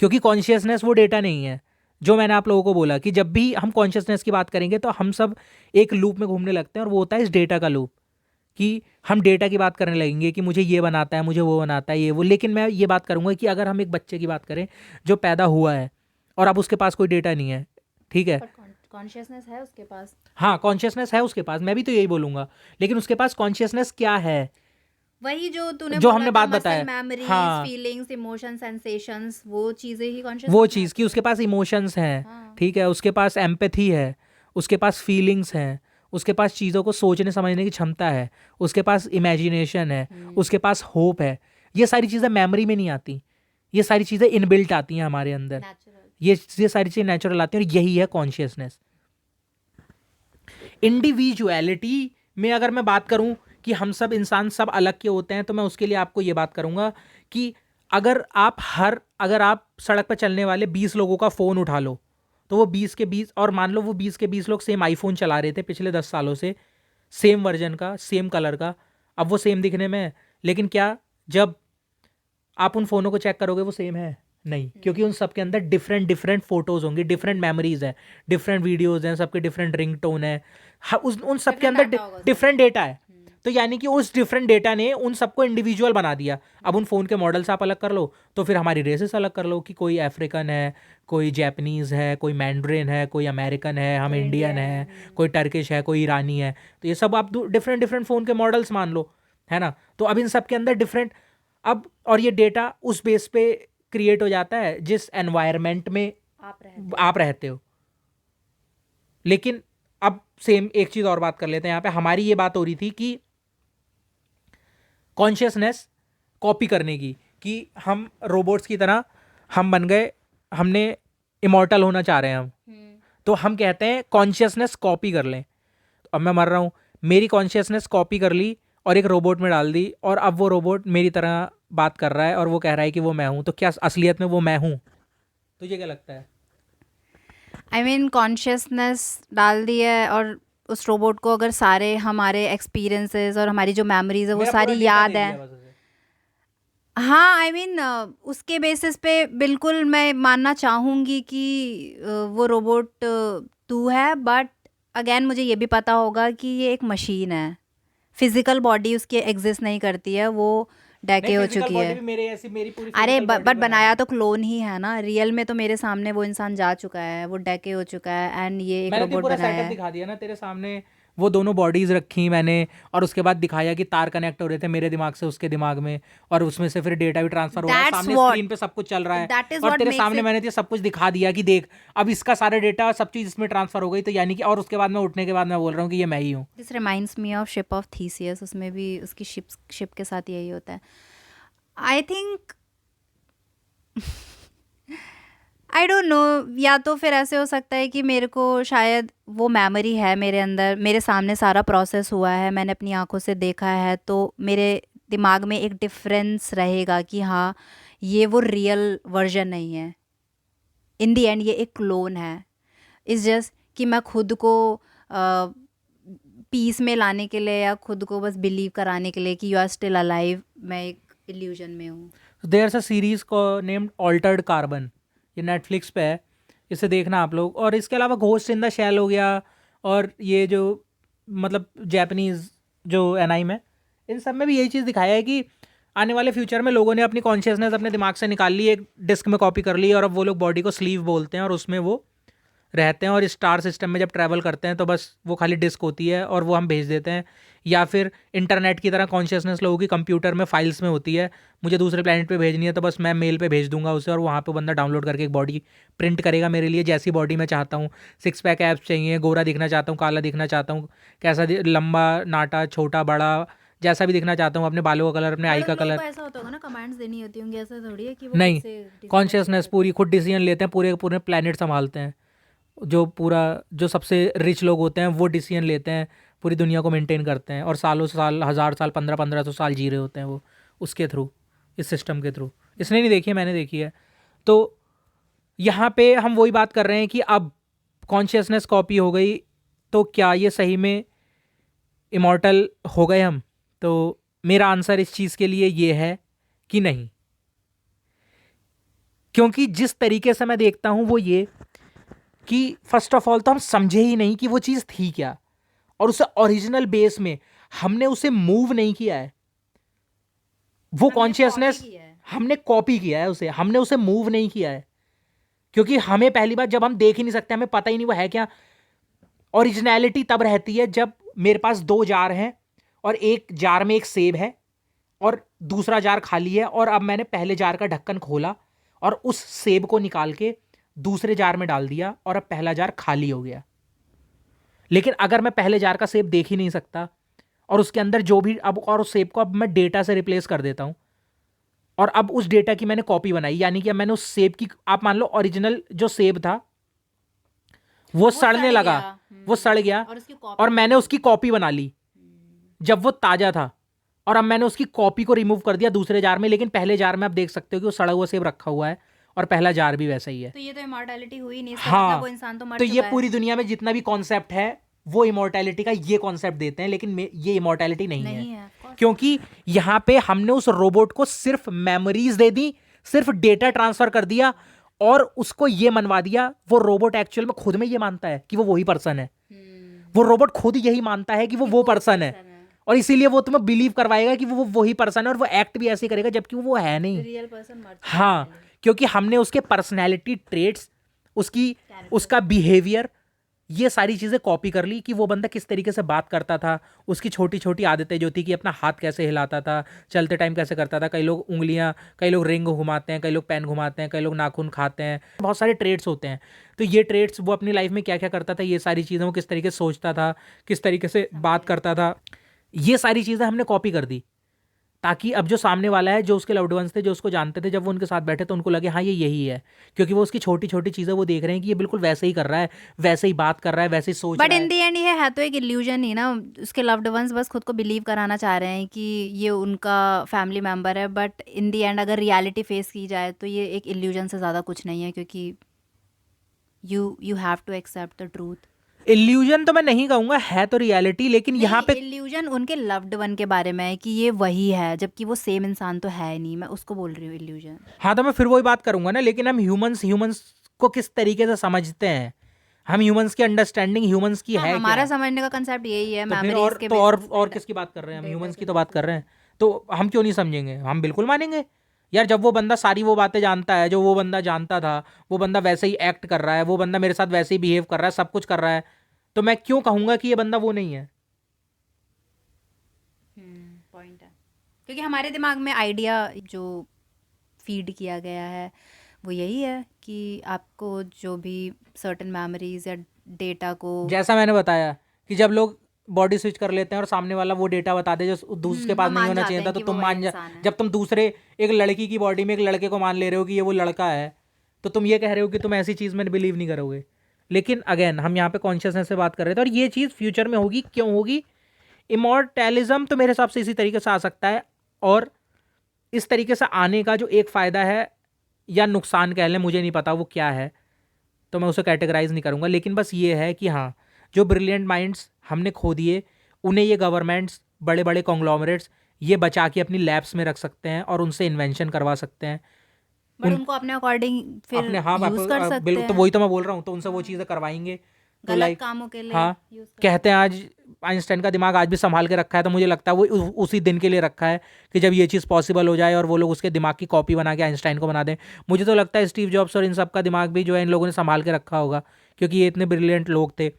S1: क्योंकि कॉन्शियसनेस वो डेटा नहीं है। जो मैंने आप लोगों को बोला कि जब भी हम कॉन्शियसनेस की बात करेंगे तो हम सब एक लूप में घूमने लगते हैं, और वो होता है इस डेटा का लूप, कि हम डेटा की बात करने लगेंगे कि मुझे ये बनाता है, मुझे वो बनाता है, ये वो। लेकिन मैं ये बात करूँगा कि अगर हम एक बच्चे की बात करें जो पैदा हुआ है और अब उसके पास कोई डेटा नहीं है, ठीक है,
S2: कॉन्शियसनेस है उसके पास।
S1: हाँ कॉन्शियसनेस है उसके पास, मैं भी तो यही बोलूँगा, लेकिन उसके पास कॉन्शियसनेस क्या है?
S2: वही जो तूने
S1: जो
S2: बोला
S1: हमने
S2: था,
S1: बात
S2: मसल
S1: बताया,
S2: मेमोरीज,
S1: हाँ,
S2: फीलिंग्स, इमोशन, सेंसेशंस, वो चीजें ही कॉन्शियसनेस
S1: वो चीज़ कि उसके पास इमोशंस हैं,
S2: हाँ।
S1: ठीक है, उसके पास एम्पैथी है, उसके पास फीलिंग्स हैं, उसके पास चीज़ों को सोचने समझने की क्षमता है, उसके पास इमेजिनेशन है, उसके पास होप है। ये सारी चीज़ें मेमोरी में नहीं आती, ये सारी चीज़ें इनबिल्ट आती हैं हमारे अंदर, ये सारी चीज़ें नेचुरल आती हैं, और यही है कॉन्शियसनेस। इंडिविजुअलिटी में अगर मैं बात करूं कि हम सब इंसान सब अलग के होते हैं, तो मैं उसके लिए आपको ये बात करूंगा कि अगर आप सड़क पर चलने वाले 20 लोगों का फ़ोन उठा लो, तो वो 20 के 20, और मान लो वो 20 के 20 लोग सेम आईफोन चला रहे थे पिछले 10 सालों से, सेम वर्जन का, सेम कलर का, अब वो सेम दिखने में है, लेकिन क्या जब आप उन फ़ोनों को चेक करोगे वो सेम है? नहीं, क्योंकि उन सब के अंदर डिफरेंट फोटोज़ होंगी, डिफरेंट मेमोरीज हैं, डिफरेंट वीडियोज़ हैं, सबके डिफरेंट रिंगटोन है, उन सब के अंदर डिफरेंट डेटा है। तो यानी कि उस डिफरेंट डेटा ने उन सबको इंडिविजुअल बना दिया। अब उन फ़ोन के मॉडल्स आप अलग कर लो, तो फिर हमारी रेसेस अलग कर लो कि कोई अफ्रीकन है, कोई जैपनीज़ है, कोई मैंड्रिन है, कोई अमेरिकन है, हम इंडियन है, कोई टर्किश है, कोई ईरानी है। तो ये सब आप डिफरेंट डिफरेंट फ़ोन के मॉडल्स मान लो, है ना। तो अब इन सब के अंदर डिफरेंट, अब और ये डेटा उस बेस पे क्रिएट हो जाता है जिस एनवायरनमेंट में आप रहते हो। लेकिन अब सेम एक चीज़ और बात कर लेते हैं यहाँ पे। हमारी ये बात हो रही थी कि कॉन्शियसनेस कॉपी करने की, कि हम रोबोट्स की तरह हम बन गए, हमने इमॉर्टल होना चाह रहे हैं हम, तो हम कहते हैं कॉन्शियसनेस कॉपी कर लें। अब मैं मर रहा हूँ, मेरी कॉन्शियसनेस कॉपी कर ली और एक रोबोट में डाल दी, और अब वो रोबोट मेरी तरह बात कर रहा है और वो कह रहा है कि वो मैं हूँ। तो क्या असलियत में वो मैं हूँ? तुझे क्या लगता है?
S2: आई मीन कॉन्शियसनेस डाल दी है, और उस रोबोट को अगर सारे हमारे एक्सपीरियंसेस और हमारी जो मेमोरीज है वो
S1: मेरा पूरा
S2: सारी
S1: डेटा
S2: याद
S1: दे
S2: है।
S1: दिया बस उसे।
S2: हाँ, आई मीन उसके बेसिस पे बिल्कुल मैं मानना चाहूँगी कि वो रोबोट तू है, बट अगेन मुझे ये भी पता होगा कि ये एक मशीन है, फिजिकल बॉडी उसकी एग्जिस्ट नहीं करती है, वो
S1: नहीं,
S2: डेके हो
S1: फिजिकल
S2: चुकी
S1: बॉडी
S2: है।
S1: भी मेरे ऐसी, मेरी पूरी
S2: अरे
S1: फिजिकल बॉडी
S2: बट
S1: बना
S2: बनाया
S1: दी।
S2: तो क्लोन ही है ना, रियल में तो मेरे सामने वो इंसान जा चुका है, वो डेके हो चुका है, एंड ये एक
S1: मैंने तो
S2: रोबोट
S1: पूरा
S2: बनाया
S1: सेटअप
S2: है।
S1: दिखा दिया ना तेरे सामने, वो दोनों बॉडीज रखी मैंने, और उसके बाद दिखाया कि तार कनेक्ट हो रहे थे मेरे दिमाग से उसके दिमाग में, और उसमें से फिर डेटा भी ट्रांसफर हो रहा है,
S2: दैट्स
S1: सामने
S2: व्हाट
S1: स्क्रीन पे सब कुछ चल रहा है,
S2: दैट इज
S1: और
S2: व्हाट
S1: तेरे
S2: मेक्स
S1: सामने
S2: इट।
S1: मैंने तो सब कुछ दिखा दिया कि देख अब इसका सारा डेटा सब चीज़ इसमें ट्रांसफर हो गई, तो यानी कि, और उसके बाद मैं उठने के बाद मैं बोल रहा हूँ कि ये मैं ही हूँ।
S2: This reminds me of ship of Theseus, उसमें भी उसकी शिप के साथ यही होता है। I think, I don't know, या तो फिर ऐसे हो सकता है कि मेरे को शायद वो मेमोरी है मेरे अंदर, मेरे सामने सारा प्रोसेस हुआ है, मैंने अपनी आंखों से देखा है, तो मेरे दिमाग में एक डिफरेंस रहेगा कि हाँ ये वो रियल वर्जन नहीं है, इन दी एंड ये एक क्लोन है। इस जस्ट कि मैं खुद को पीस में लाने के लिए या खुद को बस बिलीव कराने के लिए कि यू आर स्टिल अलाइव, मैं एक इल्यूजन में हूँ।
S1: देयर अ सीरीज को नेम्ड ऑल्टर्ड कार्बन, ये नेटफ्लिक्स पे है, इसे देखना आप लोग। और इसके अलावा घोस्ट इन द शेल हो गया, और ये जो मतलब जैपनीज जो एनाइम है, इन सब में भी यही चीज़ दिखाया है कि आने वाले फ्यूचर में लोगों ने अपनी कॉन्शियसनेस अपने दिमाग से निकाल ली, एक डिस्क में कॉपी कर ली, और अब वो लोग बॉडी को स्लीव बोलते हैं और उसमें वो रहते हैं, और स्टार सिस्टम में जब ट्रैवल करते हैं तो बस वो खाली डिस्क होती है और वो हम भेज देते हैं। या फिर इंटरनेट की तरह कॉन्शियसनेस लोगों की कंप्यूटर में फाइल्स में होती है, मुझे दूसरे प्लेनेट पे भेजनी है तो बस मैं मेल पे भेज दूंगा उसे, और वहाँ पे बंदा डाउनलोड करके एक बॉडी प्रिंट करेगा मेरे लिए, जैसी बॉडी मैं चाहता हूँ। 6 पैक एब्स चाहिए, गोरा दिखना चाहता हूँ, काला दिखना चाहता हूँ, कैसा लंबा नाटा छोटा बड़ा, जैसा भी दिखना चाहता हूँ, अपने बालों का कलर, अपने आई का कलर।
S2: ऐसा होता होगा ना, कमांड्स देनी होती होंगी, ऐसा थोड़ी है कि वो
S1: नहीं,
S2: खुद से decide
S1: कॉन्शियसनेस
S2: करते
S1: पूरी खुद डिसीजन लेते हैं, पूरे पूरे प्लेनेट संभालते हैं। जो पूरा जो सबसे रिच लोग होते हैं वो डिसीजन लेते हैं, पूरी दुनिया को मेंटेन करते हैं, और सालों साल, 1000 साल, 1500 साल जी रहे होते हैं वो उसके थ्रू, इस सिस्टम के थ्रू। इसने नहीं देखी है, मैंने देखी है। तो यहाँ पे हम वही बात कर रहे हैं कि अब कॉन्शियसनेस कॉपी हो गई, तो क्या ये सही में इमॉर्टल हो गए हम? तो मेरा आंसर इस चीज़ के लिए ये है कि नहीं, क्योंकि जिस तरीके से मैं देखता हूँ वो ये कि फर्स्ट ऑफ ऑल तो हम समझे ही नहीं कि वो चीज़ थी क्या, और उसे ओरिजिनल बेस में हमने उसे मूव नहीं किया है। वो कॉन्शियसनेस हमने कॉपी किया है उसे, हमने उसे मूव नहीं किया है, क्योंकि हमें पहली बात, जब हम देख ही नहीं सकते, हमें पता ही नहीं वो है क्या। ओरिजिनलिटी तब रहती है जब मेरे पास 2 जार हैं, और एक जार में एक सेब है और दूसरा जार खाली है, और अब मैंने पहले जार का ढक्कन खोला और उस सेब को निकाल के दूसरे जार में डाल दिया, और अब पहला जार खाली हो गया। लेकिन अगर मैं पहले जार का सेब देख ही नहीं सकता, और उसके अंदर जो भी अब, और उस सेब को अब मैं डेटा से रिप्लेस कर देता हूं, और अब उस डेटा की मैंने कॉपी बनाई, यानी कि अब मैंने उस सेब की, आप मान लो ओरिजिनल जो सेब था वो सड़ने लगा, वो सड़ गया, और मैंने उसकी कॉपी बना ली जब वो ताजा था, और अब मैंने उसकी कॉपी को रिमूव कर दिया दूसरे जार में। लेकिन पहले जार में आप देख सकते हो कि वो सड़ा हुआ सेब रखा हुआ है, और पहला जार भी वैसा ही है।
S2: तो ये तो इमॉर्टैलिटी हुई नहीं, इसका
S1: हाँ,
S2: मतलब वो इंसान तो मर
S1: तो
S2: चुका
S1: ये
S2: है।
S1: पूरी दुनिया में जितना भी कॉन्सेप्ट है वो इमॉर्टैलिटी का ये कॉन्सेप्ट देते हैं, लेकिन ये इमॉर्टैलिटी नहीं है, क्योंकि यहाँ पे हमने उस रोबोट को सिर्फ मेमोरीज दे दी, सिर्फ डेटा ट्रांसफर कर दिया, और उसको ये मनवा दिया। वो रोबोट एक्चुअल में खुद में ये मानता है कि वो वही पर्सन है, वो रोबोट खुद यही मानता है कि वो पर्सन है, और इसीलिए वो तुम्हें बिलीव करवाएगा कि वो वही पर्सन है, और वो एक्ट भी ऐसे ही करेगा जबकि वो है नहीं।
S2: रियल पर्सन मर चुका है
S1: हाँ,
S2: पहले।
S1: क्योंकि हमने उसके पर्सनैलिटी ट्रेट्स, उसका बिहेवियर, ये सारी चीज़ें कॉपी कर ली कि वो बंदा किस तरीके से बात करता था, उसकी छोटी छोटी आदतें जो थी कि अपना हाथ कैसे हिलाता था, चलते टाइम कैसे करता था, कई लोग उंगलियां, कई लोग रिंग घुमाते हैं, कई लोग पेन घुमाते हैं, कई लोग नाखून खाते हैं, बहुत सारे ट्रेड्स होते हैं। तो ये ट्रेड्स वो अपनी लाइफ में क्या क्या करता था, ये सारी चीज़ें वो किस तरीके से सोचता था, किस तरीके से बात करता था, ये सारी चीज़ें हमने कॉपी कर दी, ताकि अब जो सामने वाला है, जो उसके लव्ड वंस थे, जो उसको जानते थे, जब वो उनके साथ बैठे तो उनको लगे हाँ ये यही है, क्योंकि वो उसकी छोटी छोटी चीज़ें वो देख रहे हैं कि ये बिल्कुल वैसे ही कर रहा है, वैसे ही बात कर रहा है, वैसे ही सोच
S2: बट
S1: रहा
S2: इन
S1: है।
S2: दी एंड ये है तो एक इल्यूजन ही ना, उसके लव्ड वंस बस खुद को बिलीव कराना चाह रहे हैं कि ये उनका फैमिली मेम्बर है, बट इन दी एंड अगर रियलिटी फेस की जाए तो ये एक इल्यूजन से ज़्यादा कुछ नहीं है, क्योंकि you have to accept the truth.
S1: Illusion तो मैं नहीं कहूंगा, है तो रियलिटी, लेकिन यहाँ पे
S2: इल्यूजन उनके लव्ड वन के बारे में है कि ये वही है, जबकि वो सेम इंसान तो है नहीं, मैं उसको बोल रही हूँ इल्यूजन।
S1: हाँ, तो मैं फिर वही बात करूंगा ना, लेकिन हम ह्यूमंस को किस तरीके से समझते हैं, हम ह्यूमंस की अंडरस्टैंडिंग ह्यूमंस की है
S2: हमारा
S1: क्या?
S2: समझने का कंसेप्ट यही है,
S1: तो फिर
S2: मेमोरीज के
S1: और
S2: basis
S1: और
S2: पे
S1: किसकी बात कर रहे हैं? हम
S2: data
S1: ह्यूमंस
S2: के
S1: की तो बात
S2: basis
S1: कर रहे हैं, तो हम क्यों नहीं समझेंगे? हम बिल्कुल मानेंगे यार, जब वो बंदा सारी वो बातें जानता है जो वो बंदा जानता था, वो बंदा वैसे ही एक्ट कर रहा है, वो बंदा मेरे साथ वैसे ही बिहेव कर रहा है, सब कुछ कर रहा है, तो मैं क्यों कहूंगा कि ये बंदा वो नहीं है?
S2: पॉइंट है, क्योंकि हमारे दिमाग में आइडिया जो फीड किया गया है वो यही है कि आपको जो भी सर्टेन मेमोरीज या डेटा को
S1: जैसा मैंने बताया कि जब लोग बॉडी स्विच कर लेते हैं और सामने वाला वो डेटा बता दे जो दूसरे के
S2: वो
S1: पास नहीं
S2: मान
S1: होना
S2: जाते
S1: चाहिए था,
S2: हैं
S1: तो
S2: कि वो
S1: तुम
S2: वही
S1: मान जा,
S2: इंसान है।
S1: जब तुम दूसरे एक लड़की की बॉडी में एक लड़के को मान ले रहे हो कि ये वो लड़का है, तो तुम ये कह रहे हो कि तुम ऐसी चीज़ में बिलीव नहीं करोगे। लेकिन अगेन हम यहाँ पे कॉन्शियसनेस से बात कर रहे थे, और ये चीज़ फ्यूचर में होगी, क्यों होगी? इमॉर्टैलिज्म तो मेरे हिसाब से इसी तरीके से आ सकता है, और इस तरीके से आने का जो एक फ़ायदा है या नुकसान कह लें, मुझे नहीं पता वो क्या है, तो मैं उसे कैटेगराइज नहीं करूँगा, लेकिन बस ये है कि हाँ, जो ब्रिलियंट माइंड्स हमने खो दिए, उन्हें ये गवर्नमेंट्स, बड़े बड़े कॉन्ग्लोमरेट्स ये बचा के अपनी लैब्स में रख सकते हैं और उनसे इन्वेंशन करवा सकते हैं।
S2: बट उनको अपने अकॉर्डिंग फिर
S1: अपने, हाँ,
S2: यूज़ कर सकते
S1: बिल्कुल, तो
S2: हैं,
S1: वही तो मैं बोल रहा हूँ, तो उनसे वो चीज़ें करवाएंगे, तो
S2: गलत
S1: लाइक,
S2: कामों के लिए
S1: हाँ,
S2: यूज़ कर
S1: कहते हैं आज आइंस्टाइन का दिमाग आज भी संभाल के रखा है, तो मुझे लगता है वो उसी दिन के लिए रखा है कि जब ये चीज़ पॉसिबल हो जाए और वो लोग उसके दिमाग की कॉपी बना के आइंस्टाइन को बना दें। मुझे तो लगता है स्टीव जॉब्स और इन सब का दिमाग भी जो है इन लोगों ने संभाल के रखा होगा, क्योंकि ये इतने ब्रिलियंट लोग थे,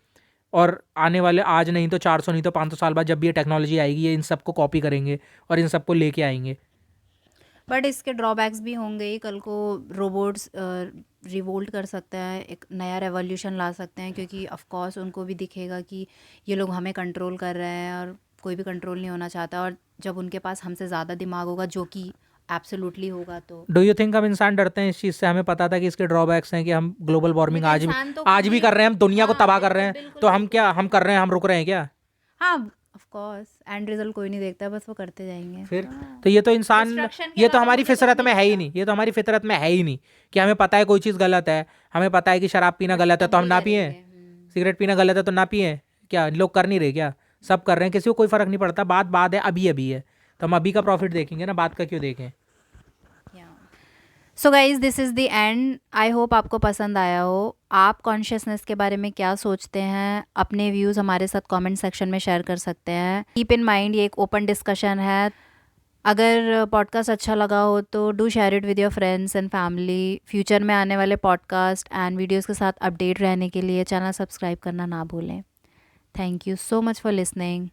S1: और आने वाले आज नहीं तो 400 नहीं तो 500 साल बाद जब भी ये टेक्नोलॉजी आएगी, ये इन सबको कॉपी करेंगे और इन सबको लेके आएंगे।
S2: बट इसके ड्रॉबैक्स भी होंगे ही, कल को रोबोट्स रिवोल्ट कर सकते हैं, एक नया रेवोल्यूशन ला सकते हैं, क्योंकि ऑफ कोर्स उनको भी दिखेगा कि ये लोग हमें कंट्रोल कर रहे हैं और कोई भी कंट्रोल नहीं होना चाहता, और जब उनके पास हमसे ज़्यादा दिमाग होगा, जो कि एब्सोल्युटली होगा, तो
S1: डू यू थिंक हम इंसान डरते हैं इस चीज़ से? हमें पता था कि इसके ड्रॉबैक्स हैं, कि हम ग्लोबल वार्मिंग
S2: नहीं तो
S1: आज भी
S2: इंसान तो
S1: आज
S2: खुद
S1: भी
S2: ही,
S1: कर रहे हैं, हम दुनिया को
S2: हाँ
S1: तबाह कर रहे
S2: बिल्कुल
S1: हैं,
S2: बिल्कुल
S1: तो हम
S2: बिल्कुल,
S1: क्या हम कर रहे हैं? हम रुक रहे हैं क्या?
S2: हाँ ऑफ कोर्स एंड रिजल्ट कोई नहीं देखता, बस वो करते जाएंगे।
S1: फिर
S2: हाँ,
S1: तो ये तो इंसान,
S2: डिस्ट्रक्शन के
S1: ये तो
S2: अलावा
S1: हमारी
S2: मुझे कुछ
S1: फितरत
S2: नहीं
S1: में है ही
S2: दिखता।
S1: नहीं, ये तो हमारी फितरत में है ही नहीं कि हमें पता है कोई चीज़ गलत है, हमें पता है कि शराब पीना
S2: बट
S1: गलत है
S2: तब
S1: तो हम
S2: भी
S1: ना
S2: करेंगे।
S1: पिए, सिगरेट पीना गलत है तो ना पिए, क्या लोग कर नहीं रहे क्या? सब कर रहे हैं, किसी को कोई फ़र्क नहीं पड़ता। बात है, अभी अभी है, तो हम अभी का प्रॉफिट देखेंगे ना, बात का क्यों देखें?
S2: So guys this is the end, I hope आपको पसंद आया हो। आप कॉन्शियसनेस के बारे में क्या सोचते हैं? अपने व्यूज़ हमारे साथ कमेंट सेक्शन में शेयर कर सकते हैं। कीप इन माइंड ये एक ओपन डिस्कशन है। अगर पॉडकास्ट अच्छा लगा हो तो do share it with your friends and family. Future में आने वाले पॉडकास्ट एंड वीडियोज़ के साथ अपडेट रहने के लिए चैनल सब्सक्राइब करना ना भूलें। Thank you so much for listening.